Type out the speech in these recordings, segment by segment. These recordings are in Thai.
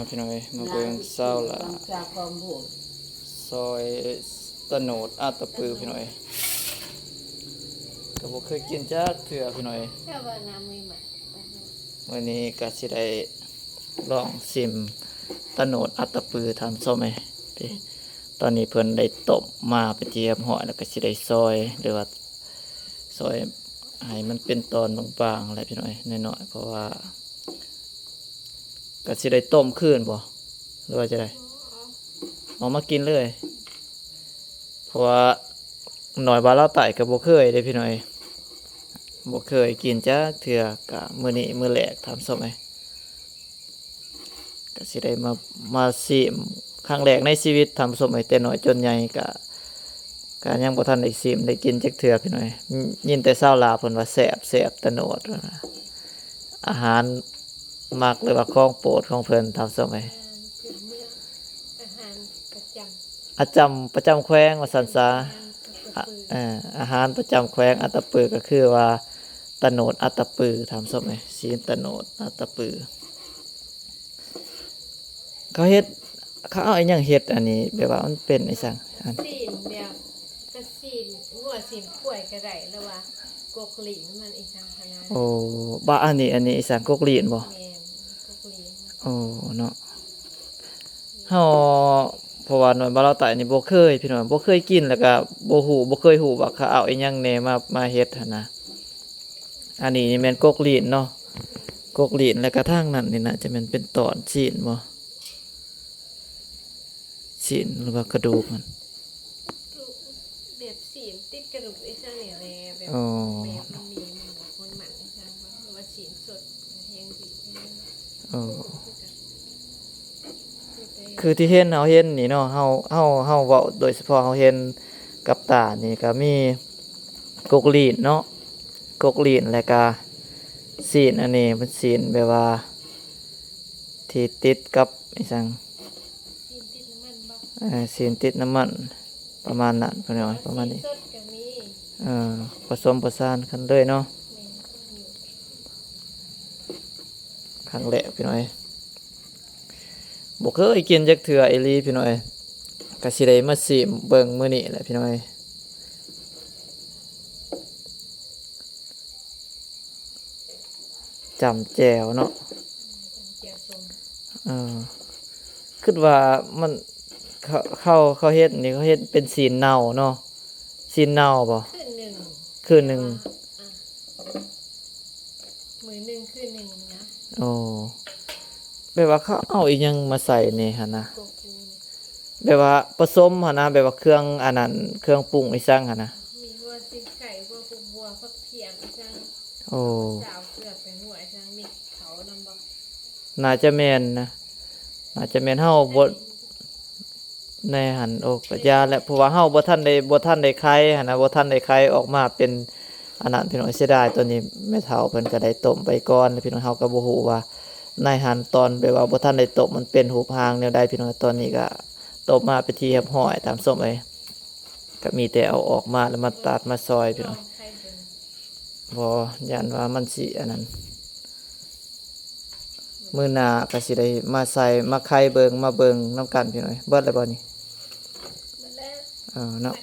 พี่น้อยมาเบิ่งเศร้าละซอยตะโหนดอาตะปือพี่น้อยก็บ่เคยกินจักเทื่อพี่น้อยแค่ว่าน้ำมีใหม่มื้อนี้ก็สิได้ลองชิมตะโหนดอาตะปือทำส้มไหมพี่ตอนนี้เพิ่นได้ต้มมาไปเจียมห่อแล้วก็สิได้ซอยหรือว่าซอยให้มันเป็นตอนบางๆอะไรพี่น้อยน้อยๆเพราะว่าก็สิได้ต้มคืนบ่หรือว่าจะได้เอามากินเลยเพราะว่าหน่อยบาเราไต่กับบ่เคยเด้พี่น้อยบ่เคยกินจ้าเถื่อกะมื้อนี้มื้อแรกทำส้มไหมก็สิได้มาชิมครั้งแรกในชีวิตทำส้มไหมแต่น้อยจนใหญ่กะยังบ่ทันได้ชิมได้กินจักเถื่อพี่น้อยยินแต่ชาวลาวเพิ่นว่าแซ่บตะโนดนะอาหารมักหรือว่าของโปรดของเพิ่นทำส้มไหมคือเมื่ออาหารประจประจำแขวงว่าซั่นซะอาหารประจำแขวงอัตตปือก็คือว่าตะโนดอัตตปือทำส้มไหมซีนตะโนดอัตตปือเขาเฮ็ดเขาเอาไอ้หยังเฮ็ดอันนี้แบบว่ามันเป็นไอ้สั่งอันซีนแบบกระซีนหัวซีนกล้วยกระไรแล้วว่ากกหลินมันอีกทางนะโอ้บ่อันนี้ไอ้สั่งกกลีนบ่แมนกกหลินโอ้เนาะเฮาเพราะว่าหน่วยบ่เราไต้นี่บ่เคยพี่น้องบ่เคยกินแล้วก็บ่เคยฮู้ว่าเขาเอาไอ้หยังแหน่มาเฮ็ดหั่นนะอันนี้นี่แม่นกกลีนเนาะกกลีนแล้วก็ทางนั้นนี่น่าจะแม่นเป็นตอนซีนบ่ซีนหรือว่ากระดูกมันแบบซีนติดกระดูกไอ้ช่างเนี่ยเลยแบบมันมีมันบอกคนหมันไอ้ช่างว่าซีนสดยังดีโอ้คือที่เห็นเห็นนี่เนาะเฮาเว้าโดยเฉพาะเฮาเห็นกับตานี่ก็มีกกลีนเนาะกกลีนแล้วก็ซีนอันนี้มันซีนแบบว่าที่ติดกับไอ้ซั่งซีนติดน้ำมันประมาณนั้นพี่น้อยประมาณนี้ผสมประสานกันเลยเนาะครั้งแรกพี่น้อยบ่เคยกินจักเทื่ออีหลีพี่น้อยก็สิได้มาชิมเบิ่งมื้อนี้แหละพี่น้อยจำแจ่วเนาะคิดว่ามันเขาเฮ็ดนี่เขาเฮ็ดเป็นซีนเน่าเนาะซีนเน่าบ่คืนหนึ่งมื้อหนึ่งคืนหนึ่งนะโอ้แบบว่าเขาเอาอีหยังมาใส่นี่หั่นนะแบบว่าผสมหั่นนะแบบว่าเครื่องอันนั้นเครื่องปรุงอีสังหั่นนะมีหัวซีไข่บัวฟักเทียมอีสังโอ้สาวเกลือเป็นหัวอีสังมีเขานำบ่น่าจะแม่นนะน่าจะแม่นเฮาบ่ในหันโอ้ก็ยาแหละเพราะว่าเฮาบ่ทันได้ไข่หั่นนะบ่ทันได้ไข่ออกมาเป็นอันนั้นพี่น้องเสียดายตัวนี้แม่เฒ่าเพิ่นก็ได้ต้มไปก่อนพี่น้องเฮาก็บ่ฮู้ว่าในหันตอนแบบว่าบ่ทันได้ต้มมันเป็นรูปร่างแนวใดพี่น้องตอนนี้ก็ต้มมาเป็นที่เรียบร้อยตามส้มไว้ก็มีแต่เอาออกมาแล้วมาตัดมาซอยพี่น้องบ่ยันว่ามันสิอันนั้นมื้อหน้าก็สิได้มาใส่มาไข่เบิ่งมาเบิ่งนํกันพี่น้องเบิดแล้วบ่นี่เนาะ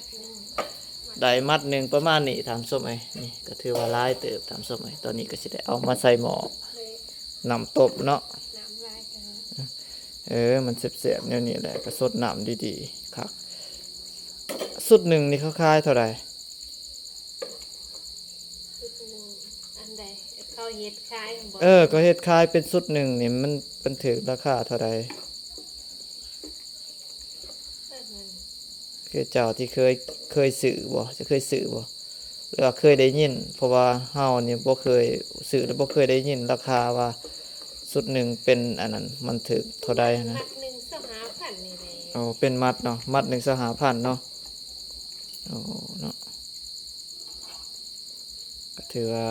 ได้มัดหนึ่งประมาณนี้ทำส้มไอ้นี่ก็ถือว่าหลายเติบทำส้มไอ้ตอนนี้ก็สิได้เอามาใส่หม้อนำตบเนาะมันเสียบๆแนวนี้แหละก็สดน้ำดีๆครับสุดหนึ่งนี่เขาขายเท่าไหร่อันใดเขาเฮ็ดขายก็เฮ็ดขายเป็นสุดหนึ่งนี่มันถือราคาเท่าไหร่คือเจ้าที่เคยซื้อบ่จะเคยซื้อบ่หรือว่าเคยได้ยินเพราะว่าเฮานี่บ่เคยซื้อและบ่เคยได้ยินราคาว่าสุดหนึ่งเป็นอันนั้นมันถือเท่าใดนะมัดหนึ่ง25,000นี่แหละเป็นมัดเนาะมัดหนึ่ง25,000เนาะเนาะก็ถือว่า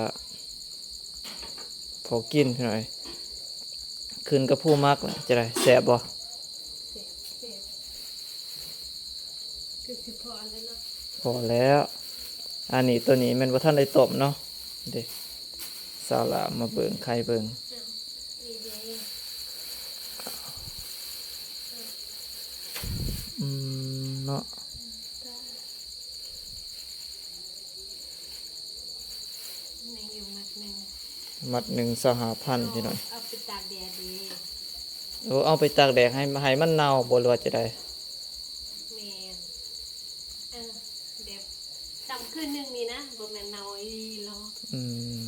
พอกินพี่น้อยขึ้นกับผู้มักจะได้แซ่บบ่พอแล้วอันนี้ตัวนี้มันบ่ทันได้ต้มเนาะเด้สาลามาเบิ่งไข่เบิ่ง เนาะ ในอยู่มัดหนึ่ง มัดหนึ่ง25,000พี่น้อย เอาไปตากแดดดี โอ้เอาไปตากแดดให้มันเน่าบ่รู้ว่าจะได้ แมนแบบซ้ำคืนหนึ่งนี่นะบ่แม่นเนาอีหรอ อืม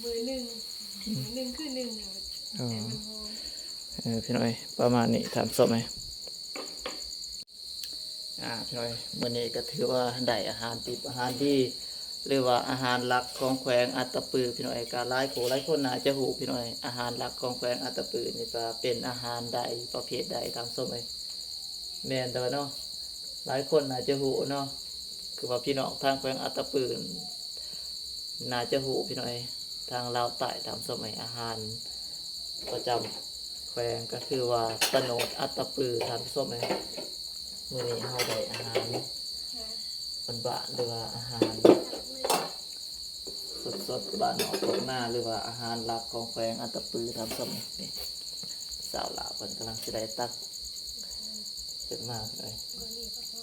มือหนึ่งคืนหนึ่งเนี่ย อ๋อ แต่มันหอม พี่น้อยประมาณนี้ถามสดไหมพี่น้อยมื้อนี้ก็ถือว่าได้อาหารติบอาหารที่หรือว่าอาหารหลักของแขวงอัตตปือพี่น้อยก็หลายคนน่าจะฮู้พี่น้อยอาหารหลักของแขวงอัตตปือนี่ก็เป็นอาหารใดประเภทใดถามสดไหมแม่นเด้อเนาะหลายคนน่าจะฮู้เนาะคือว่าพี่น้องทางแขวงอัตตปือน่าจะฮู้พี่น้อยทางลาวใต้ถามสดไหมอาหารประจำแขวงก็คือว่าตะโนดอัตตปือถามสดไหมมื้อนี้เฮาได้อาหารบ้านๆหรือว่าอาหารสดๆบ้านนอกของหน้าหรือว่าอาหารหลักของแขวงอัตตปือทำสมัยนี่สาวลาวเพิ่นกำลังสิได้ตักขึ้นมาเลย บ่นี่ก็พอ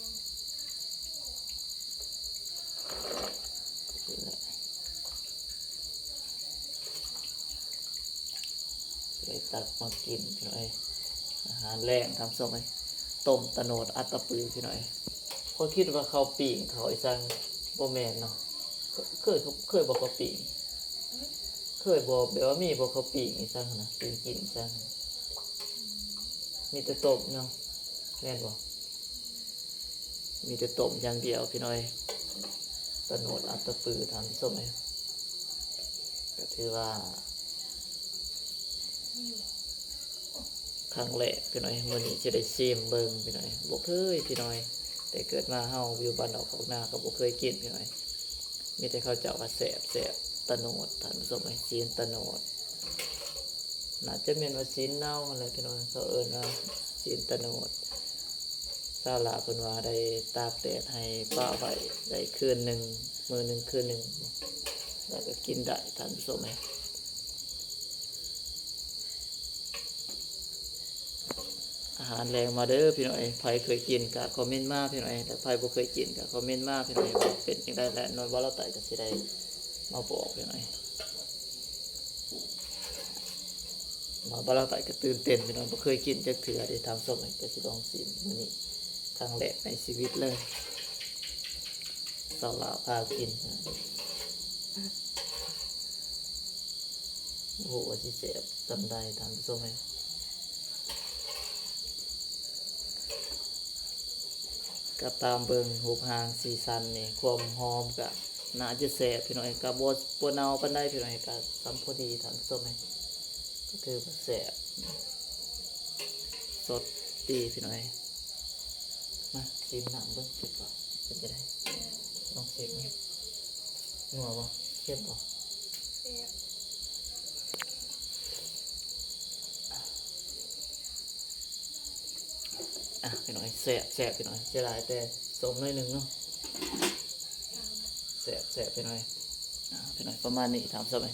นี่แหละได้ตักมากินพี่น้อยอาหารแรงทำสมัยต้มตะโนดอัตตปือพี่น้อยคนคิดว่าเขาปิ่งเขาอีสังบ่แม่นเนาะเคยบอกเขาปิ่งเคยบอกแบบว่ามีบอกเขาปิ่งอีสังนะปิ่งกินอีสังมีแต่ต้มเนาะแม่นบ่มีแต่ต้มอย่างเดียวพี่น้อยตะโนดอัตตปือทำส้มไหมก็ถือว่าครั้งแรกพี่น้อยมื้อนี้จะได้ชิมเบิ่งพี่น้อยบ่เคยพี่น้อยแต่เกิดมาเฮาอยู่บ้านนอกของนาก็บ่เคยกินพี่น้อยมีแต่เขาเจ้าว่าแซ่บตะโนดท่านผู้ชมไอ้ซีนตะโนดน่าจะแม่นว่าซีนเน่าอะไรพี่น้อยเขาเอิ้นว่าซีนตะโนดชาวลาวเพิ่นว่าได้ตากแดดให้ป้าไว้ได้คืนหนึงมื้อหนึงคืนหนึงแล้วก็กินได้ท่านผู้ชมไอ้อาหารแรงมาเด้อพี่น้อยไผเคยกินก็คอมเมนต์มาพี่น้อยแต่ไผบ่เคยกินก็คอมเมนต์มาพี่น้อยว่าเป็นจังได๋และน้อยบ่เราไต่ก็สิได้มาบอกพี่น้อยมาบ่เราไต่ก็ตื่นเต้นพี่น้อยบ่เคยกินจักเทื่อได้ทำส้มให้ก็สิลองชิมมื้อนี้ครั้งแรกในชีวิตเลยสาวลาวพากินโอ้โหว่าสิแซ่บจำได้ทำส้มให้ก็ตามเบิ่งรูปร่างสีสันนี่ความหอมก็น่าจะแซ่บพี่น้อยก็บ่เน่าปานใดพี่น้อยก็สำพอดีทานส้มให้ก็คือว่าแซ่บสดดีพี่น้อยมาชิมน้ำเบิ่งคิดว่าเป็นจะได้ลองชิมไหมนัวบ่เค็มบ่ แซ่บ พี่น้อยแซ่บพี่น้อยเสียดายแต่สมหน่อยหนึงเนาะแซ่บพี่น้อยพี่น้อยประมาณนี้ถามซะไหม